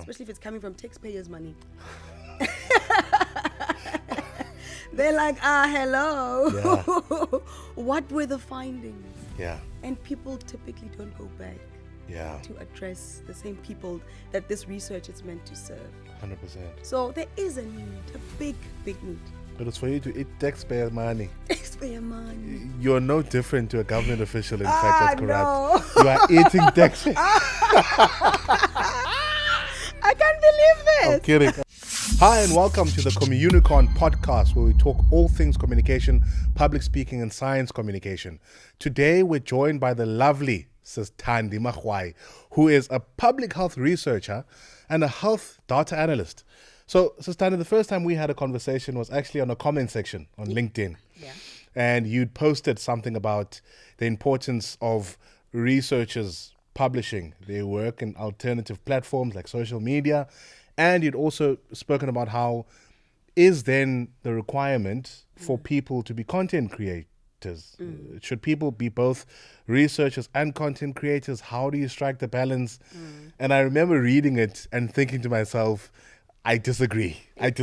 especially if it's coming from taxpayers' money. They're like, hello. Yeah. What were the findings? Yeah. And people typically don't go back to address the same people that this research is meant to serve. 100%. So there is a need, a big, big need. But it's for you to eat taxpayer money. Taxpayer money. You're no different to a government official, in fact, that's corrupt. No. You are eating taxpayer. I can't believe this. I'm kidding. Hi and welcome to the Communicon podcast, where we talk all things communication, public speaking and science communication. Today we're joined by the lovely Sis Thandi Magwai, who is a public health researcher and a health data analyst. So, Sis Thandi, the first time we had a conversation was actually on a comment section on LinkedIn. Yeah. And you'd posted something about the importance of researchers publishing their work in alternative platforms like social media. And you'd also spoken about how is then the requirement for people to be content creators? Should people be both researchers and content creators? How do you strike the balance? And I remember reading it and thinking to myself, I disagree. And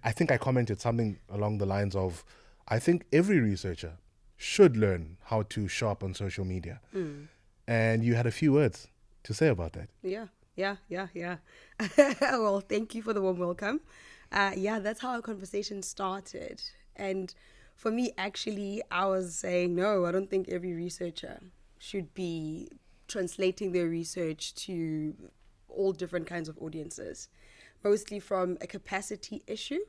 I think I commented something along the lines of, I think every researcher should learn how to show up on social media. And you had a few words to say about that. Yeah. Well, thank you for the warm welcome. That's how our conversation started. And for me, actually, I was saying, no, I don't think every researcher should be translating their research to all different kinds of audiences, mostly from a capacity issue.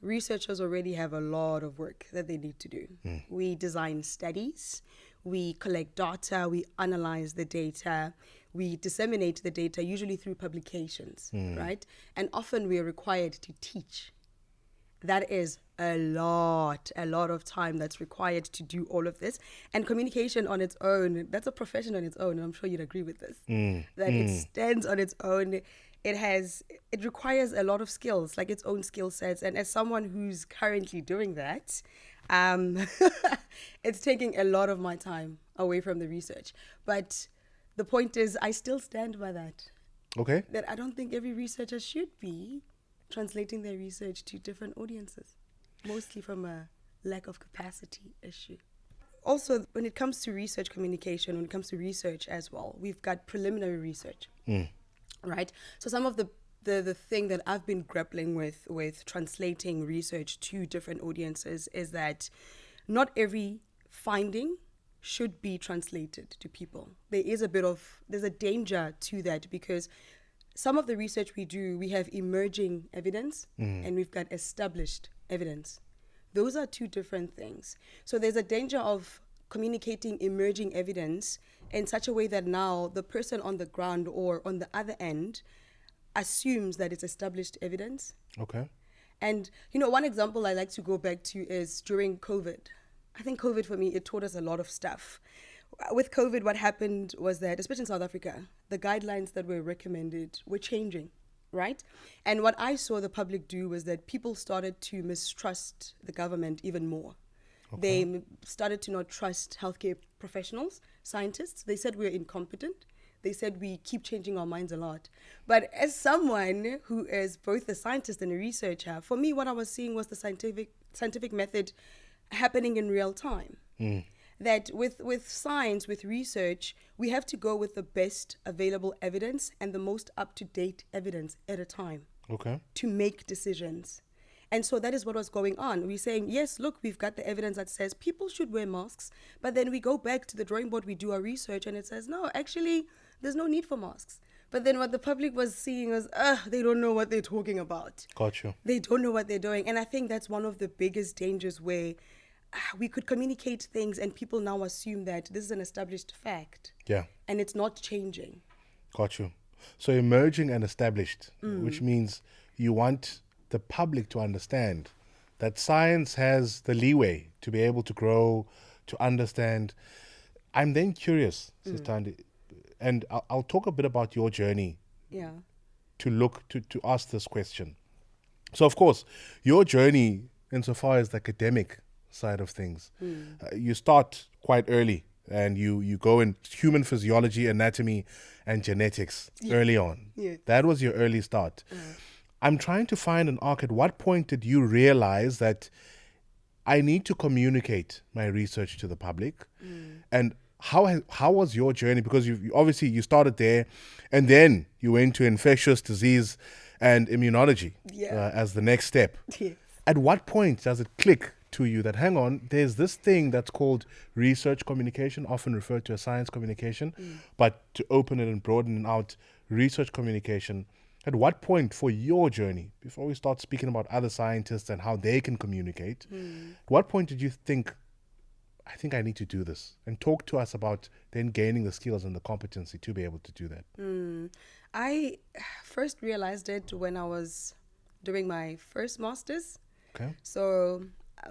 Researchers already have a lot of work that they need to do. We design studies, we collect data, we analyze the data, we disseminate the data, usually through publications, right? And often we are required to teach. That is a lot of time that's required to do all of this. And communication on its own, that's a profession on its own, and I'm sure you'd agree with this, that it stands on its own. It requires a lot of skills, like its own skill sets. And as someone who's currently doing that, it's taking a lot of my time away from the research. But the point is, I still stand by that. Okay. That I don't think every researcher should be translating their research to different audiences, mostly from a lack of capacity issue. Also, when it comes to research communication, when it comes to research as well, we've got preliminary research, right? So some of the thing that I've been grappling with translating research to different audiences is that not every finding should be translated to people. There's a danger to that, because some of the research we do, we have emerging evidence and we've got established evidence. Those are two different things. So there's a danger of communicating emerging evidence in such a way that now the person on the ground or on the other end assumes that it's established evidence. Okay. And, one example I like to go back to is during COVID. I think COVID for me, it taught us a lot of stuff. With COVID, what happened was that, especially in South Africa, the guidelines that were recommended were changing, right? And what I saw the public do was that people started to mistrust the government even more. Okay. They started to not trust healthcare professionals, scientists. They said we're incompetent. They said we keep changing our minds a lot. But as someone who is both a scientist and a researcher, for me, what I was seeing was the scientific method happening in real time. That with science, with research, we have to go with the best available evidence and the most up-to-date evidence at a time. Okay. To make decisions. And so that is what was going on. We're saying, yes, look, we've got the evidence that says people should wear masks, but then we go back to the drawing board, we do our research, and it says, no, actually, there's no need for masks. But then what the public was seeing was, they don't know what they're talking about. Got you. They don't know what they're doing. And I think that's one of the biggest dangers, where we could communicate things and people now assume that this is an established fact. Yeah. And it's not changing. Got you. So emerging and established, which means you want the public to understand that science has the leeway to be able to grow, to understand. I'm then curious, Sis Thandi, and I'll talk a bit about your journey to ask this question. So, of course, your journey insofar as the academic side of things, you start quite early and you go in human physiology, anatomy, and genetics early on. Yeah. That was your early start. I'm trying to find an arc. At what point did you realize that I need to communicate my research to the public? And how was your journey? Because you obviously you started there, and then you went to infectious disease and immunology as the next step. Yes. At what point does it click to you that, hang on, there's this thing that's called research communication, often referred to as science communication, but to open it and broaden it out, research communication. At what point for your journey, before we start speaking about other scientists and how they can communicate, at what point did you think, I think I need to do this? And talk to us about then gaining the skills and the competency to be able to do that. I first realized it when I was doing my first master's. Okay. So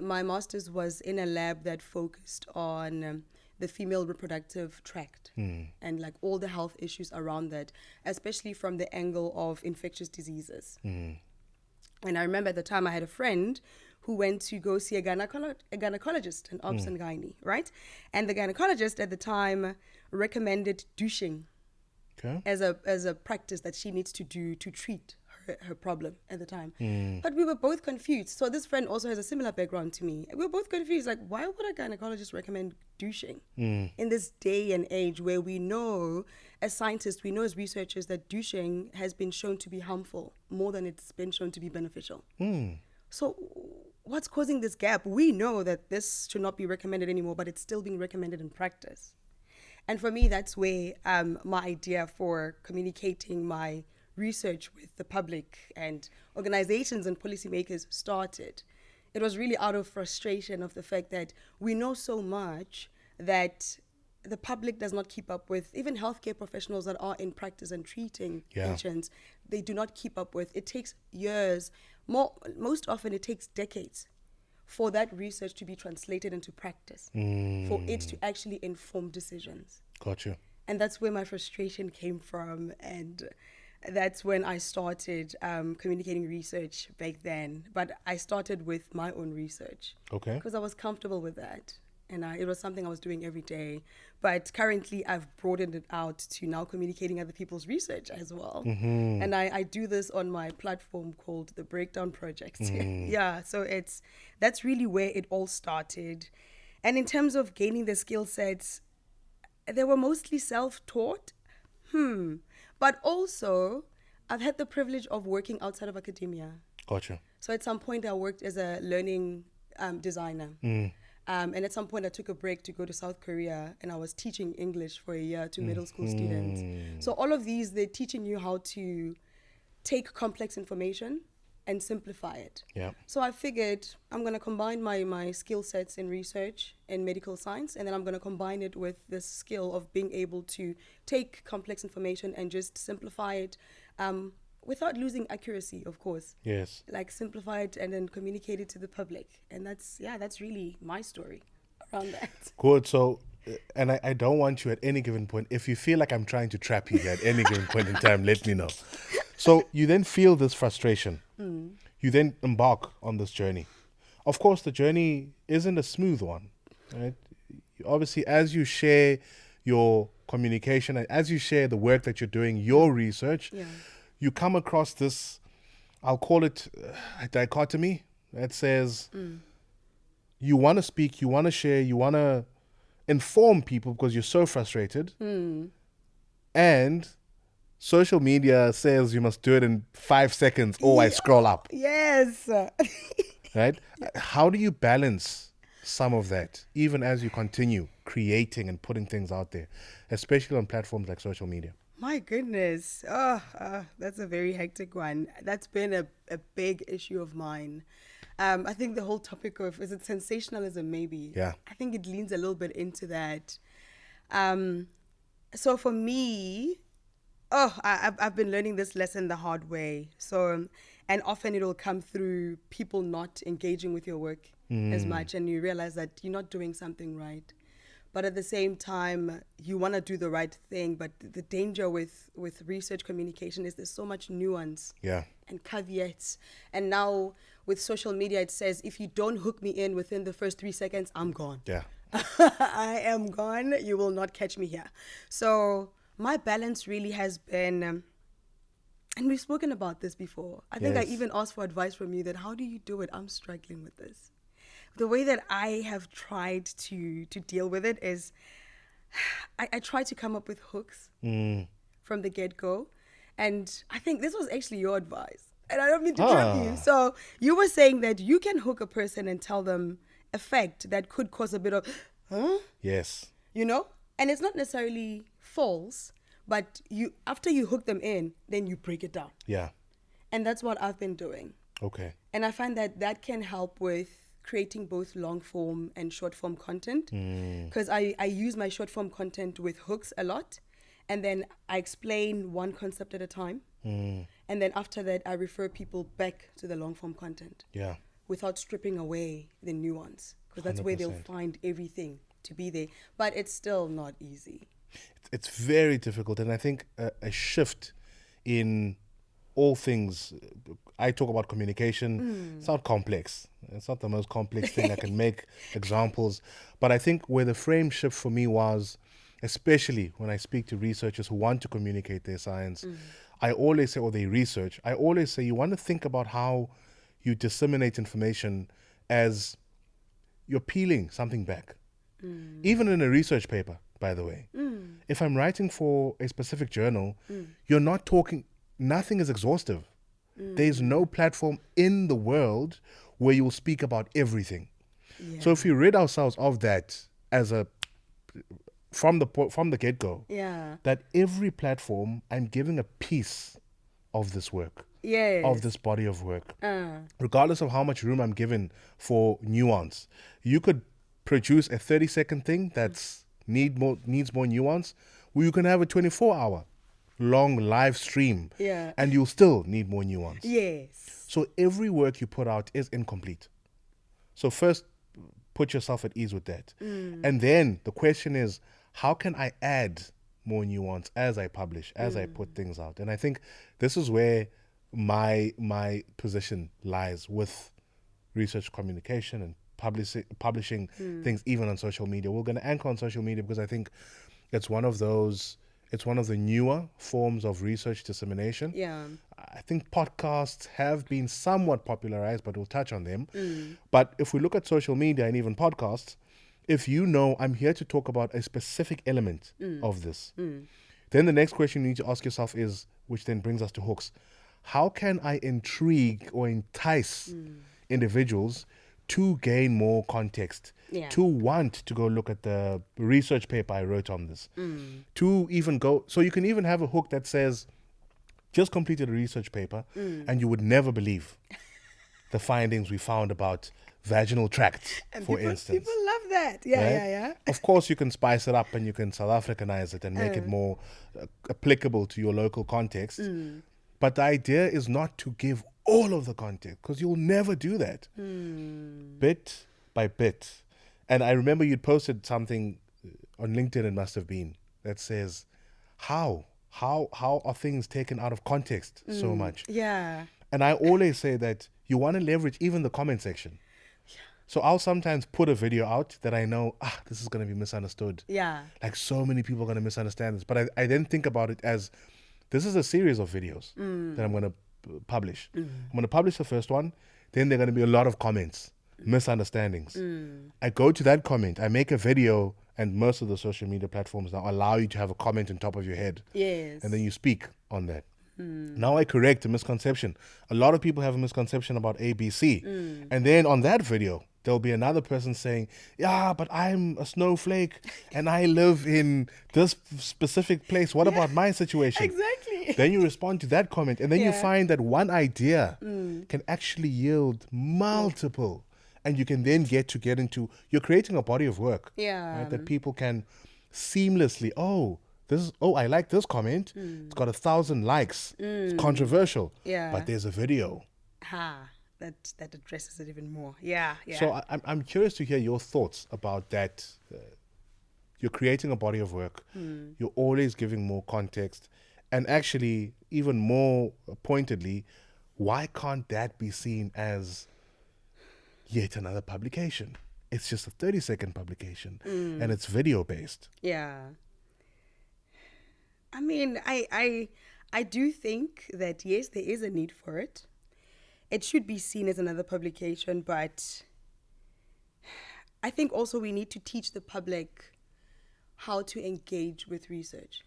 my master's was in a lab that focused on the female reproductive tract and like all the health issues around that, especially from the angle of infectious diseases. And I remember at the time I had a friend who went to go see a gynecologist, an obs and gynae, right? And the gynecologist at the time recommended douching as a practice that she needs to do to treat her problem at the time. But we were both confused. So this friend also has a similar background to me. We were both confused, like, why would a gynecologist recommend douching in this day and age where we know as scientists, we know as researchers that douching has been shown to be harmful more than it's been shown to be beneficial. So what's causing this gap? We know that this should not be recommended anymore, but it's still being recommended in practice. And for me, that's where my idea for communicating my research with the public and organizations and policymakers started. It was really out of frustration of the fact that we know so much that the public does not keep up with. Even healthcare professionals that are in practice and treating patients, they do not keep up with. It takes years. Most often it takes decades for that research to be translated into practice, for it to actually inform decisions. Gotcha. And that's where my frustration came from. And that's when I started communicating research back then. But I started with my own research. Okay. Because I was comfortable with that. And it was something I was doing every day. But currently, I've broadened it out to now communicating other people's research as well. And I do this on my platform called the Breakdown Project. So that's really where it all started. And in terms of gaining the skill sets, they were mostly self-taught. But also, I've had the privilege of working outside of academia. Gotcha. So at some point, I worked as a learning designer. And at some point, I took a break to go to South Korea, and I was teaching English for a year to middle school students. So all of these, they're teaching you how to take complex information and simplify it. So I figured I'm going to combine my skill sets in research and medical science, and then I'm going to combine it with this skill of being able to take complex information and just simplify it without losing accuracy, of course. Yes. Like simplify it and then communicate it to the public. And that's really my story around that. Good. So, and I don't want you at any given point, if you feel like I'm trying to trap you here at any given point in time, let me know. So you then feel this frustration. You then embark on this journey. Of course, the journey isn't a smooth one, right? Obviously, as you share your communication, and as you share the work that you're doing, your research, you come across this, I'll call it a dichotomy that says you want to speak, you want to share, you want to inform people because you're so frustrated. And social media says you must do it in 5 seconds or I scroll up. Yes. Right? How do you balance some of that, even as you continue creating and putting things out there, especially on platforms like social media? My goodness. That's a very hectic one. That's been a big issue of mine. I think the whole topic of, is it sensationalism maybe? Yeah. I think it leans a little bit into that. So for me, I've been learning this lesson the hard way. So, and often it'll come through people not engaging with your work as much, and you realize that you're not doing something right. But at the same time, you want to do the right thing. But the danger with research communication is there's so much nuance and caveats. And now with social media, it says, if you don't hook me in within the first 3 seconds, I'm gone. I am gone. You will not catch me here. So my balance really has been, and we've spoken about this before. I think I Yes. even asked for advice from you that how do you do it? I'm struggling with this. The way that I have tried to deal with it is I try to come up with hooks from the get-go. And I think this was actually your advice. And I don't mean to trip you. So you were saying that you can hook a person and tell them a fact that could cause a bit of, huh? Yes. You know? And it's not necessarily false, but you after you hook them in, then you break it down. Yeah. And that's what I've been doing. Okay. And I find that that can help with creating both long form and short form content. Because I use my short form content with hooks a lot. And then I explain one concept at a time. And then after that, I refer people back to the long form content. Yeah. Without stripping away the nuance. Because that's where they'll 100%. find everything to be there. But it's still not easy. It's very difficult, and I think a shift in all things. I talk about communication. It's not complex. It's not the most complex thing. I can make examples, but I think where the frame shift for me was, especially when I speak to researchers who want to communicate their science, I always say, or they research, I always say, you want to think about how you disseminate information as you're peeling something back. Even in a research paper, by the way. If I'm writing for a specific journal, you're not talking, nothing is exhaustive. There's no platform in the world where you will speak about everything. Yeah. So if we rid ourselves of that as from the get-go, Yeah. that every platform, I'm giving a piece of this work, Yes. of this body of work. Regardless of how much room I'm given for nuance. You could produce a 30-second thing that's needs more nuance, well, you can have a 24-hour long live stream, Yeah. and you'll still need more nuance. Yes. So every work you put out is incomplete. So first, put yourself at ease with that. And then the question is, how can I add more nuance as I publish, as I put things out? And I think this is where my position lies with research communication and publishing things even on social media. We're going to anchor on social media because I think it's one of the newer forms of research dissemination. Yeah. I think podcasts have been somewhat popularized, but we'll touch on them. But if we look at social media and even podcasts, if you know I'm here to talk about a specific element of this, then the next question you need to ask yourself is, which then brings us to hooks, how can I intrigue or entice individuals to gain more context, Yeah. to want to go look at the research paper I wrote on this, to even go, so you can even have a hook that says, just completed a research paper, and you would never believe the findings we found about vaginal tracts, And for people, instance. people love that. Yeah, right? yeah. Of course, you can spice it up and you can South Africanize it and make it more applicable to your local context. But the idea is not to give all of the context, because you'll never do that. Bit by bit. And I remember you'd posted something on LinkedIn, it must have been, that says, how are things taken out of context so much? Yeah. And I always say that you want to leverage even the comment section. So I'll sometimes put a video out that I know, this is going to be misunderstood. Yeah. Like so many people are going to misunderstand this. But I then think about it as, this is a series of videos that I'm going to publish. I'm going to publish the first one. Then there are going to be a lot of comments, misunderstandings. I go to that comment. I make a video, and most of the social media platforms now allow you to have a comment on top of your head. Yes. And then you speak on that. Now I correct a misconception. A lot of people have a misconception about ABC. And then on that video, there'll be another person saying, yeah, but I'm a snowflake and I live in this specific place. What about my situation? Exactly. Then you respond to that comment, and then you Yeah. find that one idea can actually yield multiple. And you can then get into, you're creating a body of work. Yeah. Right, that people can seamlessly, I like this comment. It's got 1,000 likes. It's controversial. Yeah. But there's a video. That addresses it even more. Yeah. Yeah. So I'm curious to hear your thoughts about that. You're creating a body of work. You're always giving more context. And actually, even more pointedly, why can't that be seen as yet another publication? it's just a 30-second publication and it's video based. Yeah. I mean, I do think that, yes, there is a need for it. It should be seen as another publication, but I think also we need to teach the public how to engage with research.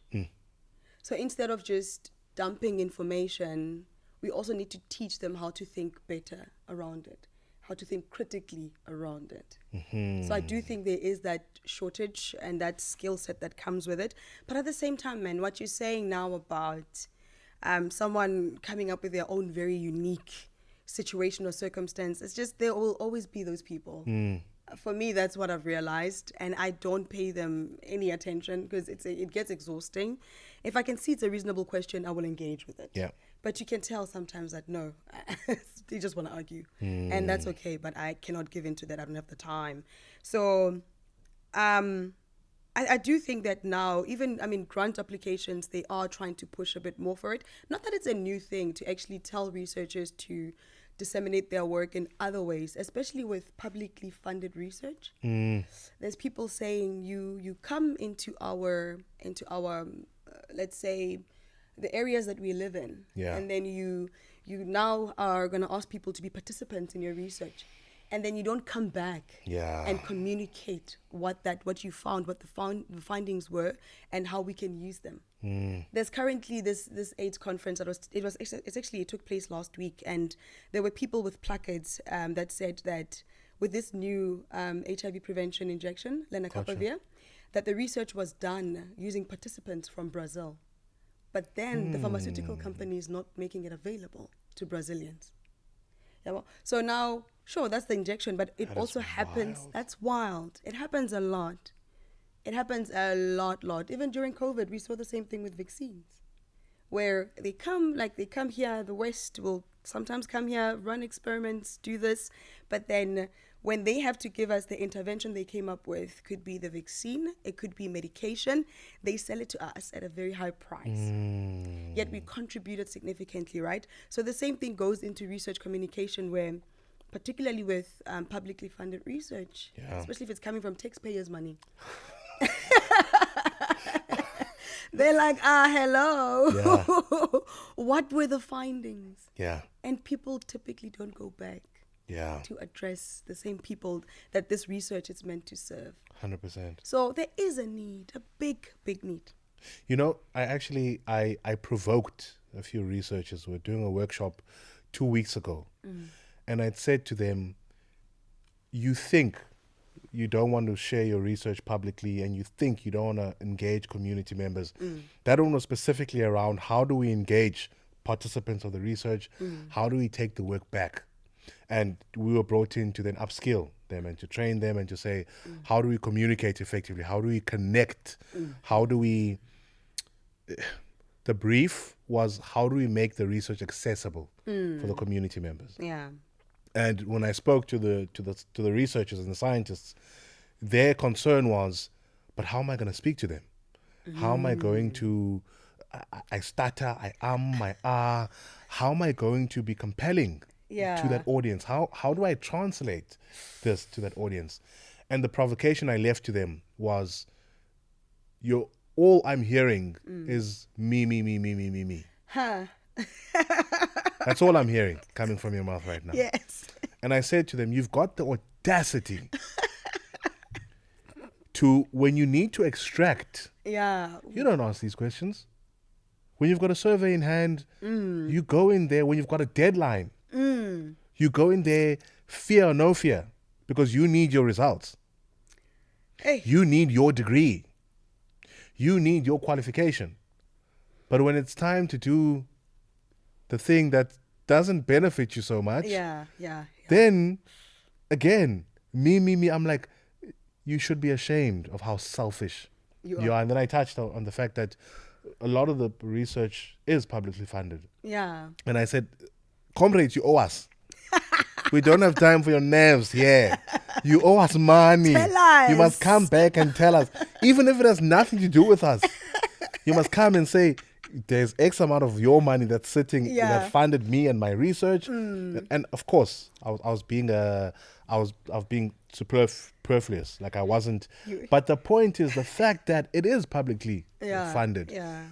So instead of just dumping information, we also need to teach them how to think better around it, how to think critically around it. So I do think there is that shortage and that skill set that comes with it. But at the same time, man, what you're saying now about someone coming up with their own very unique situation or circumstance, it's just there will always be those people. For me, that's what I've realized, and I don't pay them any attention because it gets exhausting. If I can see it's a reasonable question, I will engage with it. Yeah. But you can tell sometimes that no, they just want to argue, and that's okay. But I cannot give into that. I don't have the time. So, I do think that now, grant applications, they are trying to push a bit more for it. Not that it's a new thing to actually tell researchers to disseminate their work in other ways, especially with publicly funded research. There's people saying you come into our let's say the areas that we live in, and then you now are going to ask people to be participants in your research, and then you don't come back and communicate what you found, what the findings were, and how we can use them. There's currently this AIDS conference it took place last week, and there were people with placards that said that with this new HIV prevention injection, lenacapavir, that the research was done using participants from Brazil, but then the pharmaceutical company is not making it available to Brazilians. So now, sure, that's the injection, but it also happens. Wild. That's wild. It happens a lot. It happens a lot. Even during COVID, we saw the same thing with vaccines, where they come here, the West will sometimes come here, run experiments, do this, but then when they have to give us the intervention they came up with, could be the vaccine, it could be medication, they sell it to us at a very high price. Yet we contributed significantly, right? So the same thing goes into research communication, where particularly with publicly funded research, especially if it's coming from taxpayers' money, they're like, hello. What were the findings? And people typically don't go back to address the same people that this research is meant to serve. 100%. So there is a need, a big, big need. You know, I provoked a few researchers. We were doing a workshop 2 weeks ago, and I'd said to them, you think you don't want to share your research publicly, and you think you don't want to engage community members. That one was specifically around how do we engage participants of the research? How do we take the work back? And we were brought in to then upskill them and to train them and to say, how do we communicate effectively? How do we connect? How do we... The brief was, how do we make the research accessible for the community members? Yeah. And when I spoke to the researchers and the scientists, their concern was, but how am I going to speak to them? How am I going to... I stutter, I are. How am I going to be compelling to that audience? How do I translate this to that audience? And the provocation I left to them was, all I'm hearing is me. Huh. That's all I'm hearing coming from your mouth right now. Yes. And I said to them, you've got the audacity to, when you need to extract, you don't ask these questions. When you've got a survey in hand, you go in there. When you've got a deadline, you go in there, fear or no fear, because you need your results. Hey. You need your degree. You need your qualification. But when it's time to do the thing that doesn't benefit you so much, then again, me, I'm like, you should be ashamed of how selfish you are. And then I touched on the fact that a lot of the research is publicly funded. Yeah. And I said, comrades, you owe us. We don't have time for your nerves here. You owe us money. Tell us. You must come back and tell us. Even if it has nothing to do with us. You must come and say, there's X amount of your money that's sitting that funded me and my research. And of course, I was being superfluous. Like I wasn't. But the point is the fact that it is publicly funded. Yeah.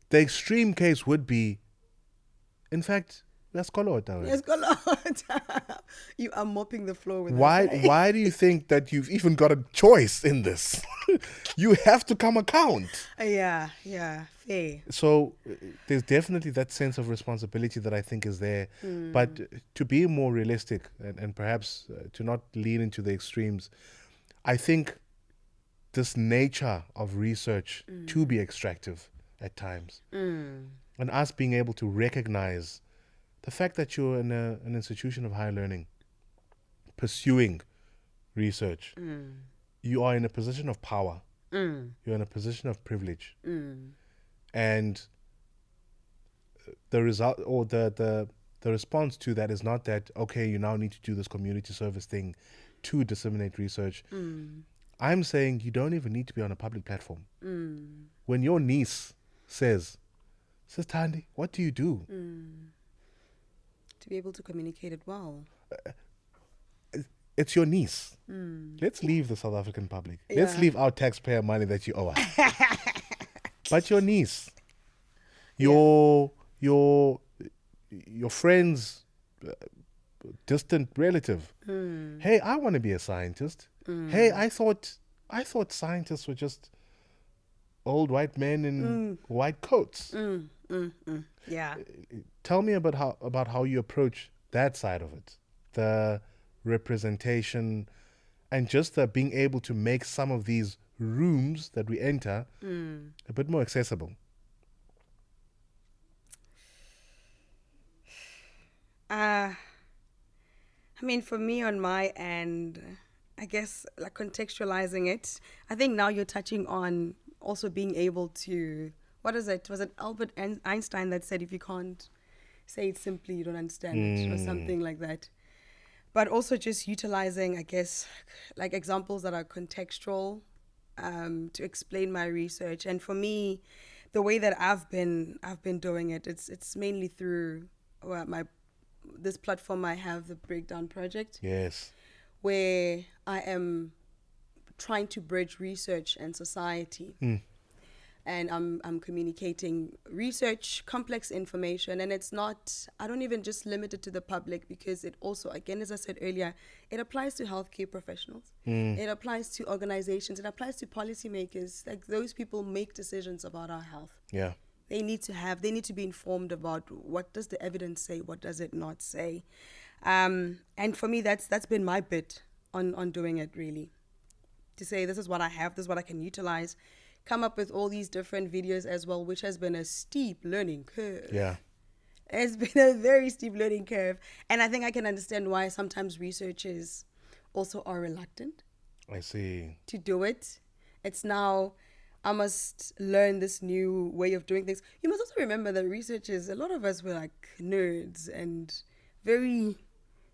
The extreme case would be, in fact, let's call it that way. Yes, God. You are mopping the floor with Why? us, eh? Why do you think that you've even got a choice in this? You have to come account. Yeah, fair. So there's definitely that sense of responsibility that I think is there. But to be more realistic and perhaps to not lean into the extremes, I think this nature of research to be extractive at times, and us being able to recognize the fact that you're in an institution of higher learning, pursuing research, you are in a position of power. You're in a position of privilege. And the result or the response to that is not that, okay, you now need to do this community service thing to disseminate research. I'm saying you don't even need to be on a public platform. When your niece says, Thandi, what do you do? To be able to communicate it well. It's your niece. Let's leave the South African public. Yeah. Let's leave our taxpayer money that you owe us. But your niece, your friend's distant relative. Hey, I want to be a scientist. Hey, I thought scientists were just old white men in white coats. Yeah. Tell me about how you approach that side of it, the representation, and just the being able to make some of these rooms that we enter a bit more accessible. I mean, for me on my end, I guess like contextualizing it, I think now you're touching on also being able to, what is it? Was it Albert Einstein that said if you can't say it simply, you don't understand it, or something like that? But also just utilizing, I guess, like examples that are contextual to explain my research. And for me, the way that I've been doing it, it's mainly through this platform I have, the Breakdown Project. Yes. Where I am trying to bridge research and society. And I'm communicating research, complex information, and it's not, I don't even just limit it to the public, because it also, again, as I said earlier, it applies to healthcare professionals. It applies to organizations. It applies to policymakers. Like, those people make decisions about our health. Yeah. They need to be informed about what does the evidence say, what does it not say. And for me, that's been my bit on doing it, really. To say, this is what I have, this is what I can utilize. Come up with all these different videos as well, which has been a steep learning curve. Yeah. It's been a very steep learning curve. And I think I can understand why sometimes researchers also are reluctant. I see. To do it. It's now, I must learn this new way of doing things. You must also remember that researchers, a lot of us were like nerds and very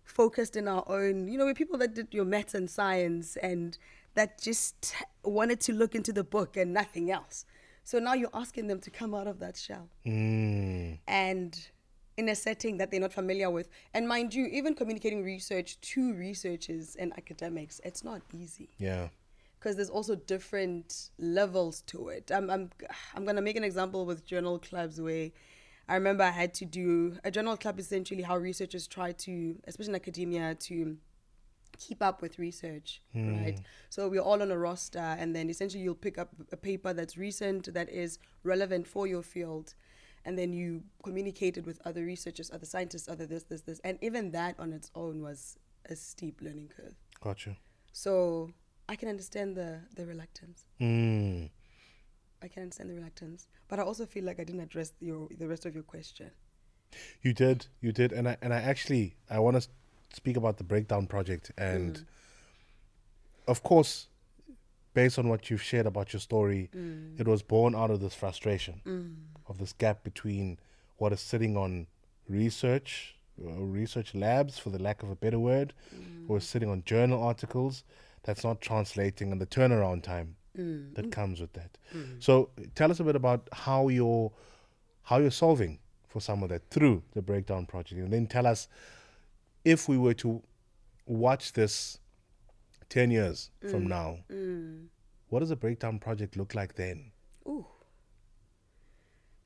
focused in our own, we're people that did your maths and science and that just wanted to look into the book and nothing else. So now you're asking them to come out of that shell. And in a setting that they're not familiar with. And mind you, even communicating research to researchers and academics, it's not easy. Yeah. Because there's also different levels to it. I'm going to make an example with journal clubs where I remember I had to do a journal club, essentially how researchers try to, especially in academia, to keep up with research, right? So we're all on a roster, and then essentially you'll pick up a paper that's recent, that is relevant for your field, and then you communicate it with other researchers, other scientists, other this. And even that on its own was a steep learning curve. Gotcha. So I can understand the reluctance. I can understand the reluctance. But I also feel like I didn't address the rest of your question. You did. And I want to speak about the Breakdown Project. And of course, based on what you've shared about your story, it was born out of this frustration of this gap between what is sitting on research labs, for the lack of a better word, or sitting on journal articles that's not translating, and the turnaround time that comes with that. So tell us a bit about how you're solving for some of that through the Breakdown Project, and then tell us, if we were to watch this 10 years from now, what does a breakdown project look like then? Ooh.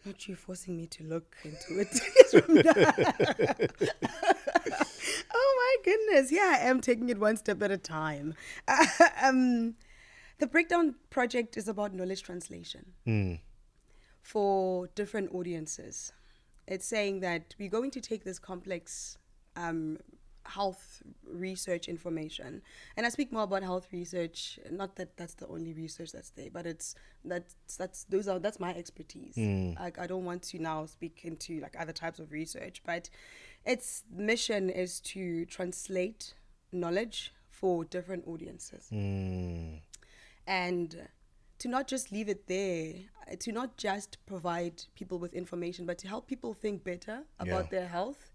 Not you forcing me to look into it. Oh my goodness. Yeah, I am taking it one step at a time. The breakdown project is about knowledge translation for different audiences. It's saying that we're going to take this complex health research information, and I speak more about health research, not that that's the only research that's there, but that's my expertise. I don't want to now speak into like other types of research, but its mission is to translate knowledge for different audiences and to not just leave it there, to not just provide people with information, but to help people think better about their health.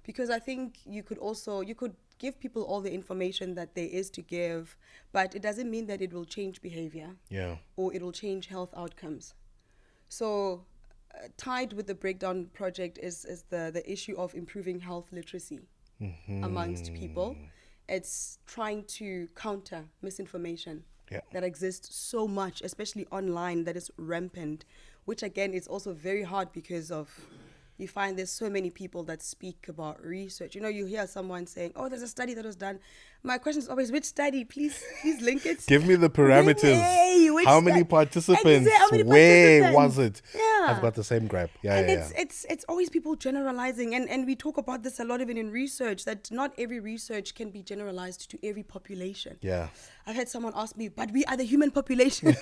Because I think you could give people all the information that there is to give, but it doesn't mean that it will change behavior or it will change health outcomes. So tied with the breakdown project is the issue of improving health literacy amongst people. It's trying to counter misinformation that exists so much, especially online, that is rampant, which again is also very hard because of you find there's so many people that speak about research. You know, you hear someone saying, oh, there's a study that was done. My question is always, which study? Please link it. Give me the parameters. How many participants? Where was it? Yeah. I've got the same grab. It's always people generalizing. And we talk about this a lot even in research, that not every research can be generalized to every population. Yeah. I've had someone ask me, but we are the human population.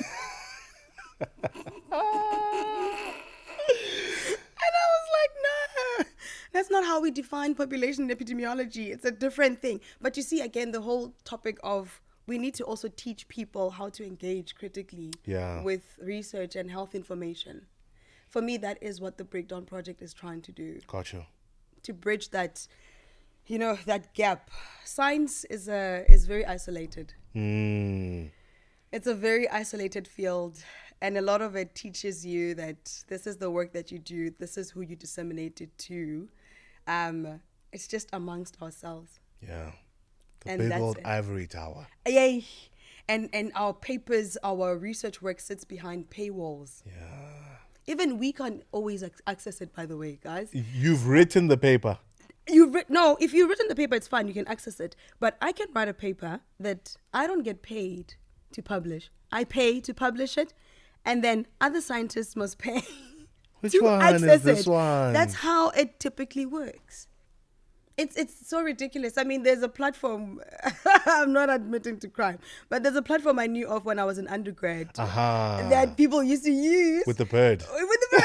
That's not how we define population in epidemiology. It's a different thing. But you see, again, the whole topic of we need to also teach people how to engage critically with research and health information. For me, that is what the Breakdown Project is trying to do. Gotcha. To bridge that, that gap. Science is very isolated. It's a very isolated field. And a lot of it teaches you that this is the work that you do. This is who you disseminate it to. It's just amongst ourselves. Yeah. The big old ivory tower. Yeah. And our papers, our research work sits behind paywalls. Yeah. Even we can't always access it, by the way, guys. You've written the paper. No, if you've written the paper, it's fine. You can access it. But I can write a paper that I don't get paid to publish. I pay to publish it. And then other scientists must pay Which one is this one? That's how it typically works. It's so ridiculous. I mean, there's a platform. I'm not admitting to crime, but there's a platform I knew of when I was an undergrad that people used to use with the bird. With the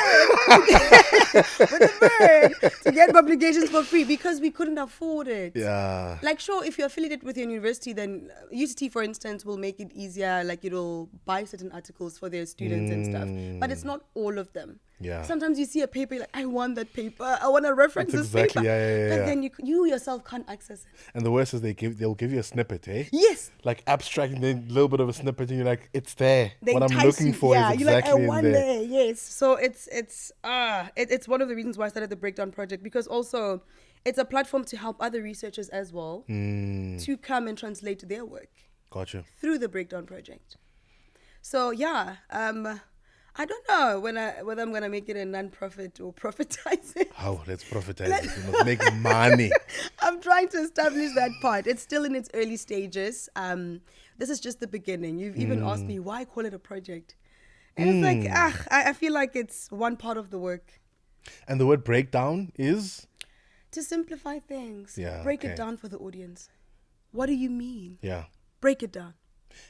bird to get publications for free because we couldn't afford it. Yeah. Like, sure, if you're affiliated with your university, then UCT, for instance, will make it easier. Like, it'll buy certain articles for their students and stuff. But it's not all of them. Yeah. Sometimes you see a paper, you're like, I want that paper. I want to reference this paper. But then you yourself can't access it. And the worst is they'll give you a snippet, eh? Yes. Like abstract and then a little bit of a snippet and you're like, it's there. What I'm looking for is exactly you're like, I want in there. Yes. So it's one of the reasons why I started the Breakdown Project, because also it's a platform to help other researchers as well to come and translate their work. Gotcha. Through the Breakdown Project. So I don't know whether I'm going to make it a non-profit or profitize it. Oh, let's profitize it. We must make money. I'm trying to establish that part. It's still in its early stages. This is just the beginning. You've even asked me, why call it a project? And it's like, I feel like it's one part of the work. And the word breakdown is? To simplify things. Yeah, Break it down for the audience. What do you mean? Yeah. Break it down.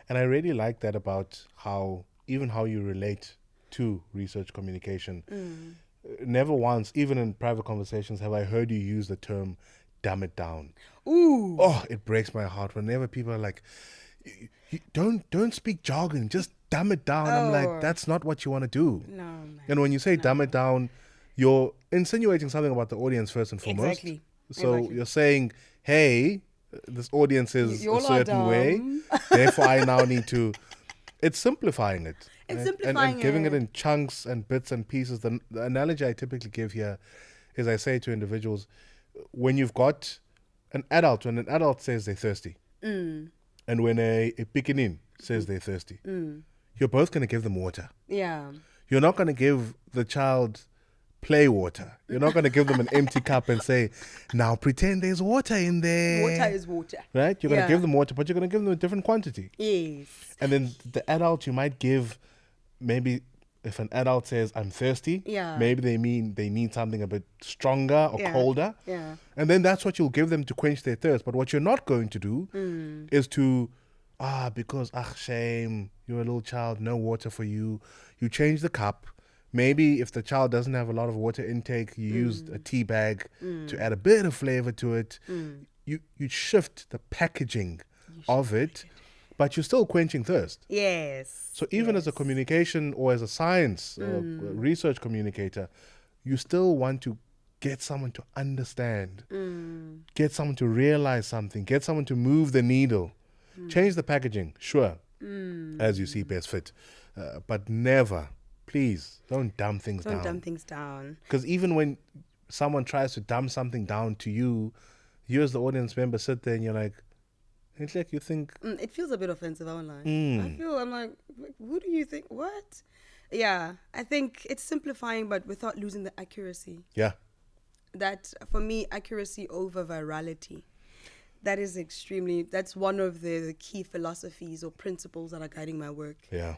And I really like that about how you relate to research communication. Never once, even in private conversations, have I heard you use the term dumb it down. Ooh. Oh, it breaks my heart whenever people are like, don't speak jargon, just dumb it down. I'm like, that's not what you want to do. No, man. And when you say dumb it down, you're insinuating something about the audience first and foremost. Exactly. So you're saying, hey, this audience is a certain way, therefore I now need to... It's simplifying it. It's simplifying and giving it in chunks and bits and pieces. The analogy I typically give here is I say to individuals, when you've got an adult says they're thirsty, and and when a pickaninny says they're thirsty, you're both going to give them water. Yeah. You're not going to give the child play water. You're not going to give them an empty cup and say, now pretend there's water in there. Water is water. Right? You're going to Yeah. give them water, but you're going to give them a different quantity. Yes. And then the adult, you might give, maybe if an adult says, I'm thirsty, Yeah. maybe they mean they need something a bit stronger or Yeah. colder. Yeah. And then that's what you'll give them to quench their thirst. But what you're not going to do is to, because, shame, you're a little child, no water for you. You change the cup. Maybe if the child doesn't have a lot of water intake, you use a tea bag to add a bit of flavor to it. You shift the packaging of it, but you're still quenching thirst. Yes. So even as a communication or as a science research communicator, you still want to get someone to understand, get someone to realize something, get someone to move the needle. Change the packaging, sure, as you see best fit, but never, please, don't dumb things down. Don't dumb things down. Because even when someone tries to dumb something down to you, you as the audience member sit there and you're like, it's like you think... It feels a bit offensive, I won't lie. I'm like, who do you think? What? Yeah, I think it's simplifying, but without losing the accuracy. Yeah. That, for me, accuracy over virality. That is that's one of the key philosophies or principles that are guiding my work. Yeah.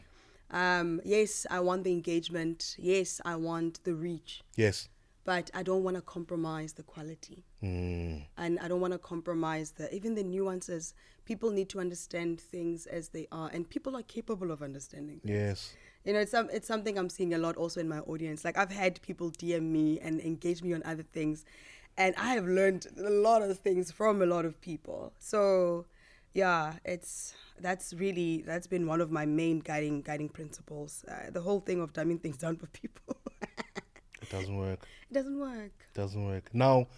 Yes, I want the engagement. Yes, I want the reach. Yes. But I don't want to compromise the quality. And I don't want to compromise even the nuances. People need to understand things as they are, and people are capable of understanding things. Yes. You know, it's something I'm seeing a lot also in my audience. Like, I've had people DM me and engage me on other things, and I have learned a lot of things from a lot of people. So, yeah, that's been one of my main guiding principles. The whole thing of dumbing things down for people. It doesn't work. It doesn't work. Doesn't work. Now,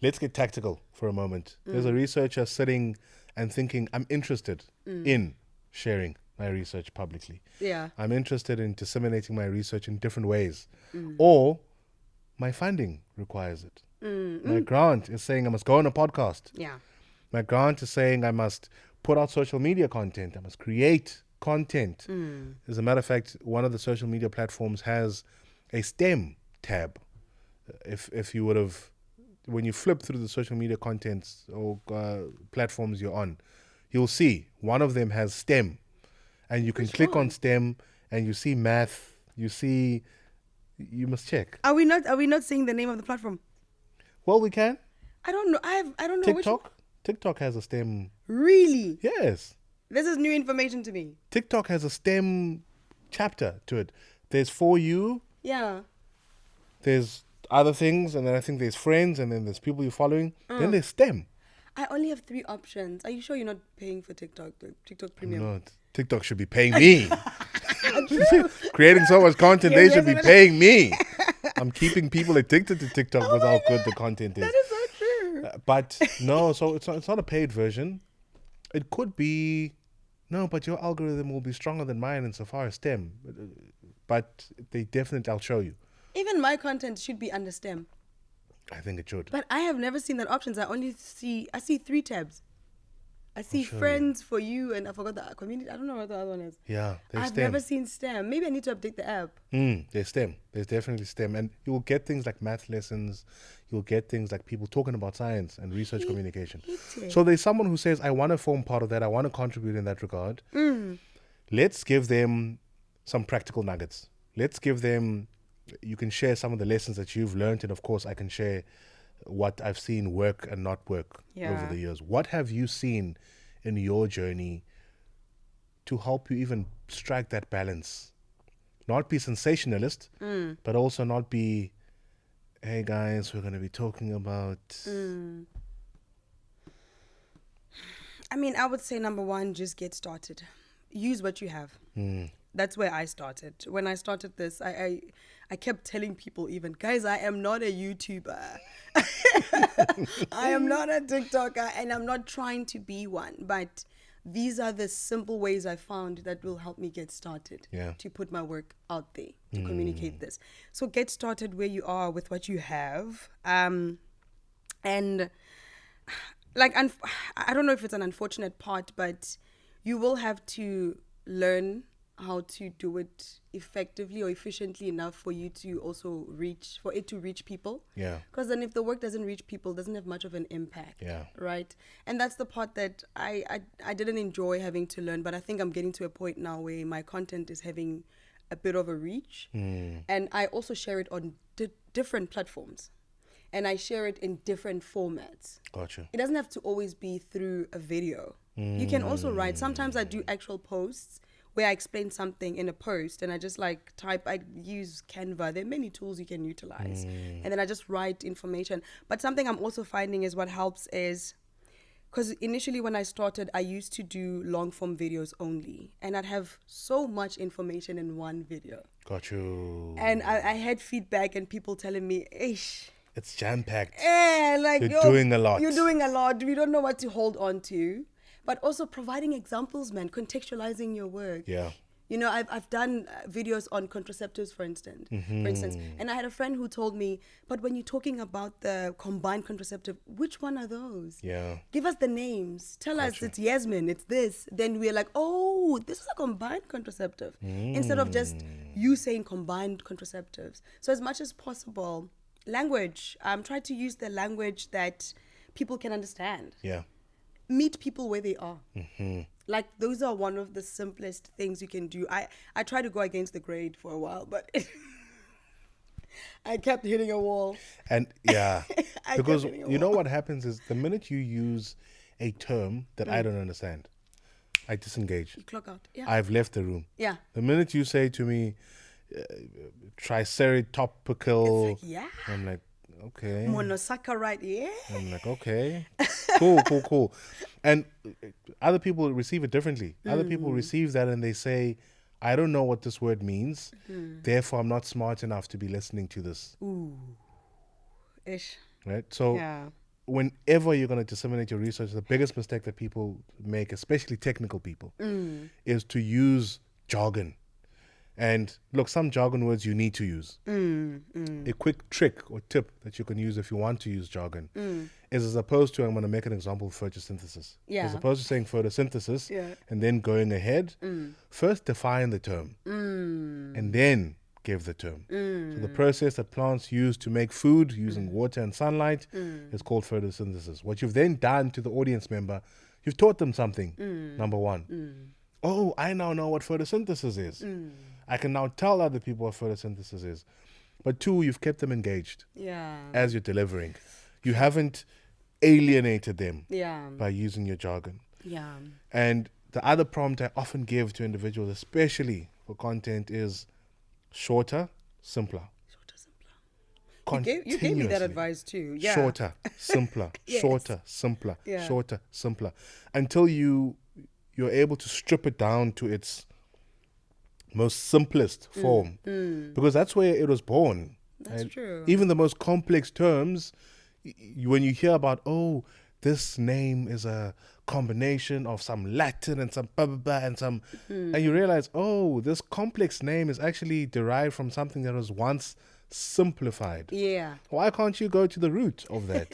let's get tactical for a moment. There's a researcher sitting and thinking, I'm interested in sharing my research publicly. Yeah. I'm interested in disseminating my research in different ways. Or my funding requires it. My grant is saying I must go on a podcast. Yeah. My grant is saying I must put out social media content. I must create content. As a matter of fact, one of the social media platforms has a STEM tab. If you would have, when you flip through the social media contents or platforms you're on, you'll see one of them has STEM, and you can click on STEM and you see math. You must check. Are we not saying the name of the platform? Well, we can. I don't know. I don't know which. TikTok has a STEM. Really? Yes. This is new information to me. TikTok has a STEM chapter to it. There's For You. Yeah. There's other things, and then I think there's friends, and then there's people you're following. Then there's STEM. I only have 3 options. Are you sure you're not paying for TikTok? The TikTok Premium? No, TikTok should be paying me. Creating so much content, they should be paying me. I'm keeping people addicted to TikTok with how good the content is. That is so true. But no, so it's not a paid version. It could be, no, but your algorithm will be stronger than mine insofar as STEM. But I'll show you. Even my content should be under STEM. I think it should. But I have never seen that options. I see 3 tabs. I see friends, For You, and I forgot the community. I don't know what the other one is. Yeah, there's I've STEM. never seen STEM. Maybe I need to update the app. There's STEM. There's definitely STEM. And you will get things like math lessons. You'll get things like people talking about science and research communication. So there's someone who says, I want to form part of that. I want to contribute in that regard. Let's give them some practical nuggets. Let's give them, you can share some of the lessons that you've learned. And of course, I can share what I've seen work and not work over the years. What have you seen in your journey to help you even strike that balance? Not be sensationalist, but also not be, hey guys, we're going to be talking about... I mean, I would say number 1, just get started. Use what you have. That's where I started. When I started this, I kept telling people even, guys, I am not a YouTuber. I am not a TikToker, and I'm not trying to be one. But these are the simple ways I found that will help me get started to put my work out there, to communicate this. So get started where you are with what you have. And like, I don't know if it's an unfortunate part, but you will have to learn how to do it effectively or efficiently enough for you to also for it to reach people. Yeah. Because then if the work doesn't reach people, it doesn't have much of an impact. Yeah. Right? And that's the part that I didn't enjoy having to learn, but I think I'm getting to a point now where my content is having a bit of a reach. And I also share it on different platforms. And I share it in different formats. Gotcha. It doesn't have to always be through a video. You can also write. Sometimes I do actual posts where I explain something in a post and I just like I use Canva. There are many tools you can utilize. And then I just write information. But something I'm also finding is what helps is, because initially when I started, I used to do long form videos only. And I'd have so much information in one video. Got you. And I had feedback and people telling me, Ish. It's jam-packed. Like You're doing a lot. You're doing a lot. We don't know what to hold on to. But also providing examples, man, contextualizing your work. Yeah. You know, I've done videos on contraceptives, for instance. And I had a friend who told me, but when you're talking about the combined contraceptive, which one are those? Yeah. Give us the names. Tell us it's Yasmin, it's this. Then we're like, oh, this is a combined contraceptive. Instead of just you saying combined contraceptives. So as much as possible, language. Try to use the language that people can understand. Yeah. Meet people where they are. Like, those are one of the simplest things you can do. I tried to go against the grade for a while, but I kept hitting a wall. And yeah, because you know what happens is the minute you use a term that I don't understand, I disengage. You clock out. Yeah. I've left the room. Yeah. The minute you say to me, triceratopical, It's like, yeah. I'm like, okay. Monosaccharide, yeah. I'm like, okay. Cool. And other people receive it differently. Other people receive that and they say, I don't know what this word means. Therefore, I'm not smart enough to be listening to this. Ooh. Ish. Right? So whenever you're going to disseminate your research, the biggest mistake that people make, especially technical people, is to use jargon. And look, some jargon words you need to use. A quick trick or tip that you can use if you want to use jargon is, as opposed to, I'm going to make an example of photosynthesis. Yeah. As opposed to saying photosynthesis and then going ahead, first define the term and then give the term. So the process that plants use to make food using water and sunlight is called photosynthesis. What you've then done to the audience member, you've taught them something, number one. Oh, I now know what photosynthesis is. I can now tell other people what photosynthesis is. But two, you've kept them engaged as you're delivering. You haven't alienated them by using your jargon. And the other prompt I often give to individuals, especially for content, is shorter, simpler. You gave me that advice too. Yeah. Shorter, simpler, shorter, simpler, shorter, simpler. Until you're able to strip it down to its most simplest form, because that's where it was born. That's true. Even the most complex terms, when you hear about, oh, this name is a combination of some Latin and some blah, blah, blah, and some, and you realize, oh, this complex name is actually derived from something that was once simplified. Yeah. Why can't you go to the root of that?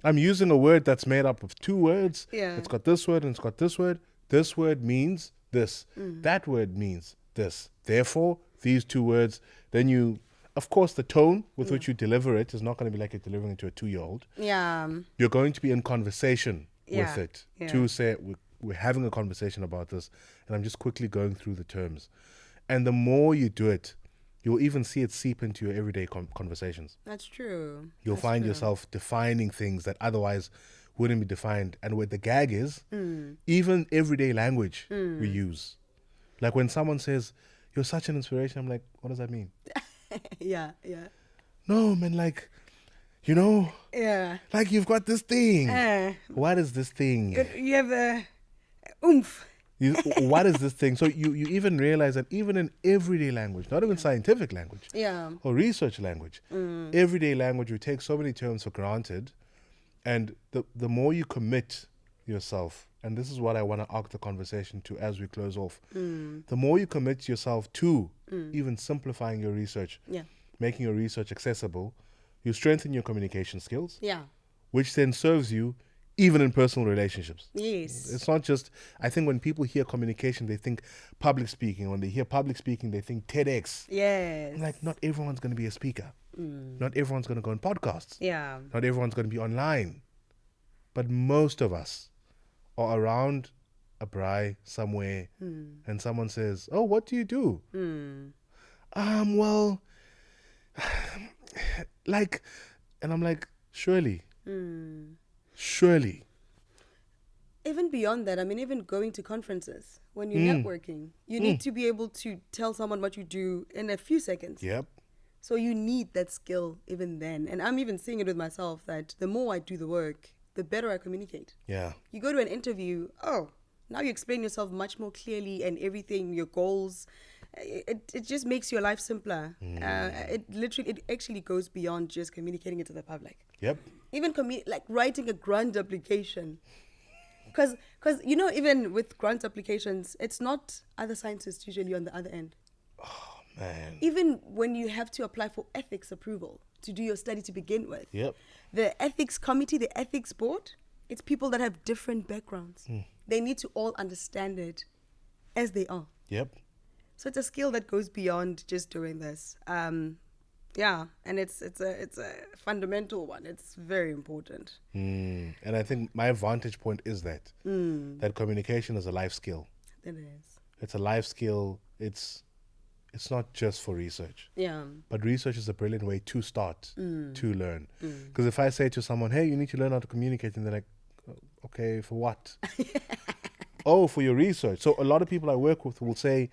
I'm using a word that's made up of two words. Yeah. It's got this word and it's got this word. This word means this. That word means this. Therefore, these two words, then you, of course, the tone with which you deliver it is not going to be like you're delivering it to a 2-year-old. Yeah. You're going to be in conversation with it Yeah. to say, we're having a conversation about this, and I'm just quickly going through the terms. And the more you do it, you'll even see it seep into your everyday conversations. That's true. You'll find yourself defining things that otherwise wouldn't be defined. And where the gag is, even everyday language we use. Like when someone says, you're such an inspiration, I'm like, what does that mean? Yeah. No, man, like, you know, Yeah. like you've got this thing. What is this thing? You have a oomph. What is this thing? So you even realize that even in everyday language, not even scientific language or research language, everyday language, you take so many terms for granted. And the more you commit yourself, and this is what I want to arc the conversation to as we close off, the more you commit yourself to even simplifying your research, making your research accessible, you strengthen your communication skills, which then serves you even in personal relationships. Yes. It's not just, I think when people hear communication, they think public speaking. When they hear public speaking, they think TEDx. Yes. I'm like, not everyone's going to be a speaker. Not everyone's going to go on podcasts. Yeah. Not everyone's going to be online. But most of us are around a braai somewhere and someone says, oh, what do you do? Well, like, and I'm like, surely. Even beyond that, I mean, even going to conferences, when you're networking, you need to be able to tell someone what you do in a few seconds. Yep. So you need that skill even then. And I'm even seeing it with myself that the more I do the work, the better I communicate. Yeah. You go to an interview, now you explain yourself much more clearly and everything, your goals. It just makes your life simpler. It actually goes beyond just communicating it to the public. Yep. Even like writing a grant application. Because, you know, even with grant applications, it's not other scientists usually on the other end. Oh, man. Even when you have to apply for ethics approval to do your study to begin with. Yep. The ethics committee, the ethics board, it's people that have different backgrounds. They need to all understand it as they are. Yep. So it's a skill that goes beyond just doing this. Yeah, and it's a fundamental one. It's very important. And I think my vantage point is that communication is a life skill. It is. It's a life skill. It's not just for research. Yeah. But research is a brilliant way to start, to learn. Because if I say to someone, hey, you need to learn how to communicate, and they're like, okay, for what? Oh, for your research. So a lot of people I work with will say,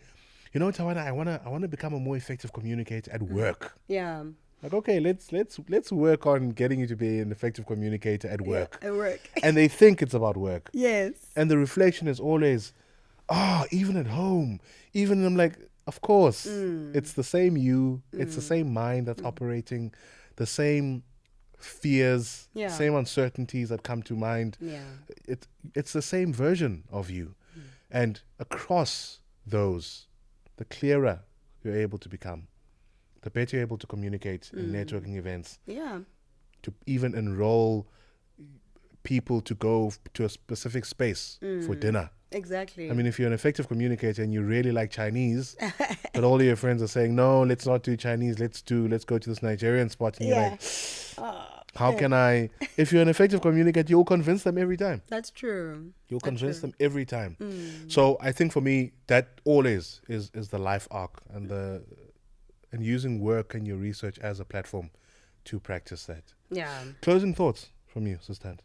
you know, Tawana, I wanna become a more effective communicator at work. Yeah. Like, okay, let's work on getting you to be an effective communicator at work. Yeah, at work. And they think it's about work. Yes. And the reflection is always, even at home. Even I'm like, of course, it's the same you. It's the same mind that's operating, the same fears, same uncertainties that come to mind. Yeah. It's the same version of you. And across those, the clearer you're able to become, the better you're able to communicate in networking events. Yeah. To even enroll people to go to a specific space for dinner. Exactly. I mean, if you're an effective communicator and you really like Chinese, but all of your friends are saying, no, let's not do Chinese, let's go to this Nigerian spot. And you're like, how can I? If you're an effective communicator, you'll convince them every time. That's true. You'll convince them every time. So I think for me, that always is the life arc and using work and your research as a platform to practice that. Yeah. Closing thoughts from you, Sister Thandi.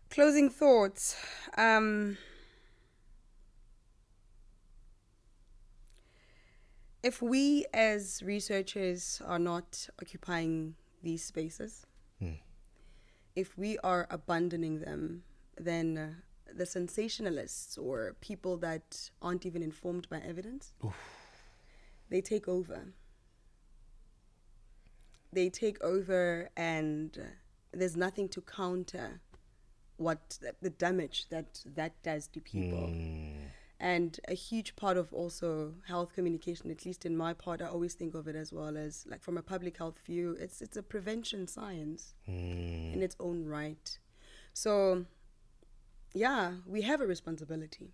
Closing thoughts. If we as researchers are not occupying these spaces, if we are abandoning them, then the sensationalists or people that aren't even informed by evidence, they take over. They take over, and there's nothing to counter what the damage that does to people. And a huge part of also health communication, at least in my part, I always think of it as well as, like, from a public health view, it's a prevention science in its own right. So yeah, we have a responsibility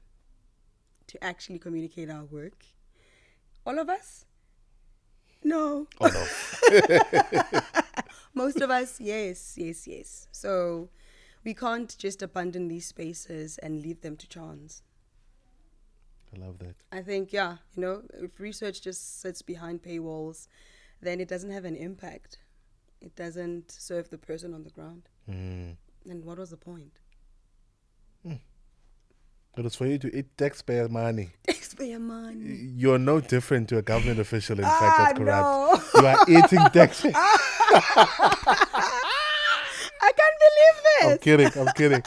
to actually communicate our work. All of us? No. Oh, no. Most of us, yes. So we can't just abandon these spaces and leave them to chance. I love that. I think, if research just sits behind paywalls, then it doesn't have an impact. It doesn't serve the person on the ground. And what was the point? It was for you to eat taxpayer money. Taxpayer money. You're no different to a government official, in fact, that's corrupt. No. You are eating taxpayer. I can't believe this. I'm kidding.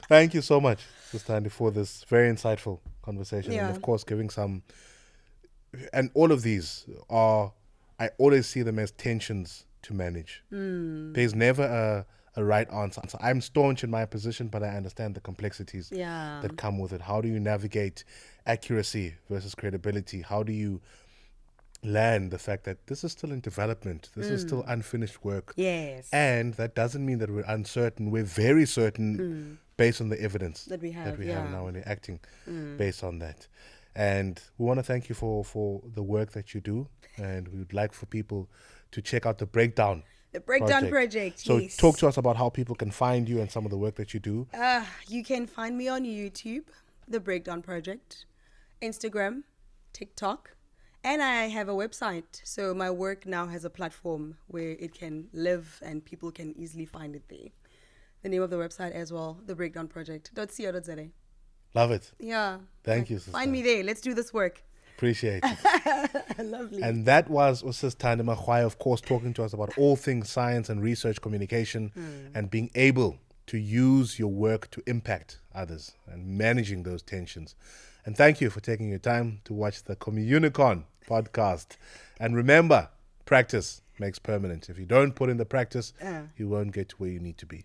Thank you so much, Sister Thandi, for this very insightful conversation. Yeah. And of course, giving some... And all of these are... I always see them as tensions to manage. There's never a right answer. So I'm staunch in my position, but I understand the complexities that come with it. How do you navigate accuracy versus credibility? How do you land the fact that this is still in development. This is still unfinished work. Yes. And that doesn't mean that we're uncertain. We're very certain based on the evidence That we have, now, and we're acting based on that. And we want to thank you for the work that you do. And we would like for people to check out the Breakdown. The Breakdown Project, So yes. talk to us about how people can find you and some of the work that you do. You can find me on YouTube, The Breakdown Project, Instagram, TikTok, and I have a website. So my work now has a platform where it can live and people can easily find it there. The name of the website as well, thebreakdownproject.co.za. Love it. Yeah. Thank you, sister. Find me there. Let's do this work. Appreciate it. Lovely. And that was Sis Thandi Magwai, of course, talking to us about all things science and research communication and being able to use your work to impact others and managing those tensions. And thank you for taking your time to watch the Communicon podcast. And remember, practice makes permanent. If you don't put in the practice, you won't get to where you need to be.